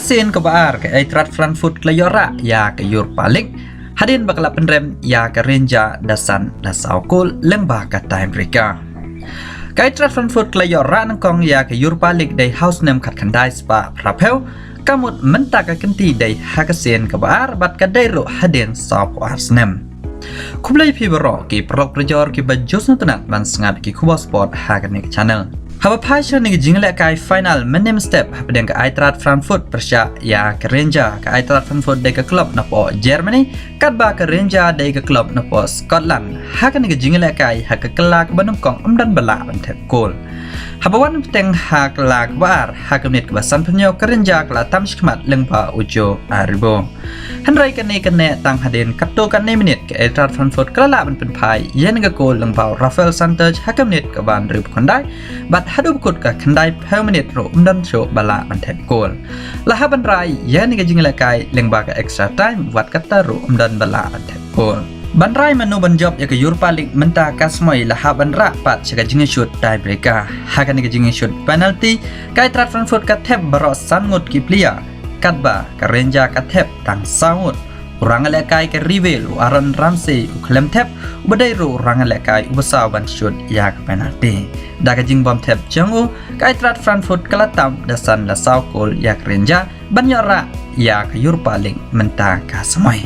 Hakasin kebar ke Eintracht Frankfurt Klayora ya ke Europa League hadin bakal penrem ya ke Renja dasan dasaukul lembah kata mereka. Ke Eintracht Frankfurt Klayora nangkong ya ke Europa League day house nem kat kandai spa rapel kamut mentak kenti day Hakasin kebar bat kadairo hadin sop Arsenal. Kublai pibro ki prok prejor ki bajos nontonat man sangat ki Kuba Sport Hakanik channel. Haba pasha ni jingle kai final menem step hapadeng ke Eintracht Frankfurt persya ya ke Renja ke Eintracht Frankfurt de ke klub na po Germany kadba ke Renja de ke klub na po Scotland hakan ni jingle kai hak kelak banungkong umdan bala bantep gol. Haba wan peteng hak lak war hak menit ke basan penyo ke Renja kala tam shikmat lengpa ujo aribo. Henry kene tang hadin kato kene menit ke Eintracht Frankfurt kala ban penpai yen ke gol lengpa Rafael Santos hak menit ke ban rib kondai bat hadu kut ka kandai permanent ro umdan show bala bantep gol. Laha ban rai yen ke jingle kai lengba ke extra time wat kata ro umdan bala bantep gol. Ban rai manu ban job ya ke Europa League menta kasmoi laha ban ra pat chaka jingle shoot tie breaker hakan ke jingle shoot penalty kai Eintracht Frankfurt ka thep baro sangut ki player kadba ka Renja ka thep tang sangut orang lekai ke Rivel Aaron Ramsey uklem tep ubadai ro orang lekai ubasa ban shoot ya ke penalty daga jing bom tep jangu ke Eintracht Frankfurt kalatam dasan la saukol ya ke Renja banyara ya ke Europa League menta ka semai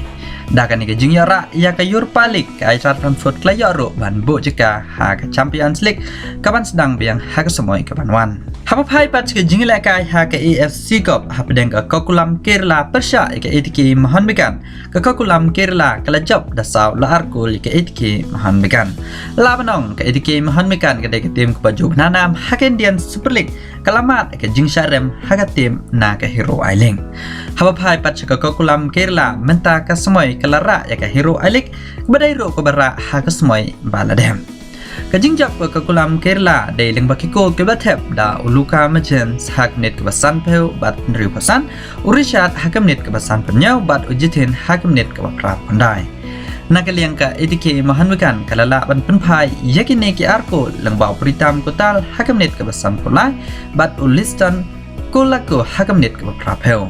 daga ni ke jing yara ya ke Europa League ke Eintracht Frankfurt klayoro ban bo jika ha ke Champions League kapan sedang biang ha ke semai kapan wan. Haba pai pat ke jingle kai ha ke AFC Cup ha pedeng ke Kokulam Kerala persya ke ATK Mahan Bekan ke Kokulam Kerala kala job dasau la arkul ke ATK Mahan Bekan la banong ke ATK Mahan Bekan ke de tim ke baju nanam ha ke Indian Super League kalamat ke jing syarem ha ke tim na ke Hero Island. Haba pai pat ke Kokulam Kerala menta ke semoi kelara ya ke Hero Island badai ro ke bara ha ke semoi baladem. Kajingjap ke Kokulam Kerala day leng bakiko ke batep da uluka majen hak net ke basan peu bat nriu pasan urishat hakam net ke basan penyau bat ujitin hakam net ke baprap pandai nakaliang ka ATK Mahan Bekan kalala ban penpai yakine ki arko leng bau pritam kotal hakam net ke basan pulai bat ulistan kolako hakam net ke baprap peu.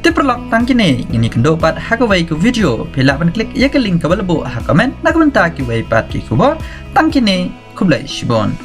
Perlok tangkine ini kendo pat hakawai ku video pela ban klik ya ke link ke balabu ha comment nak bentar ki wai pat ki kubor tangkine kublai shibon.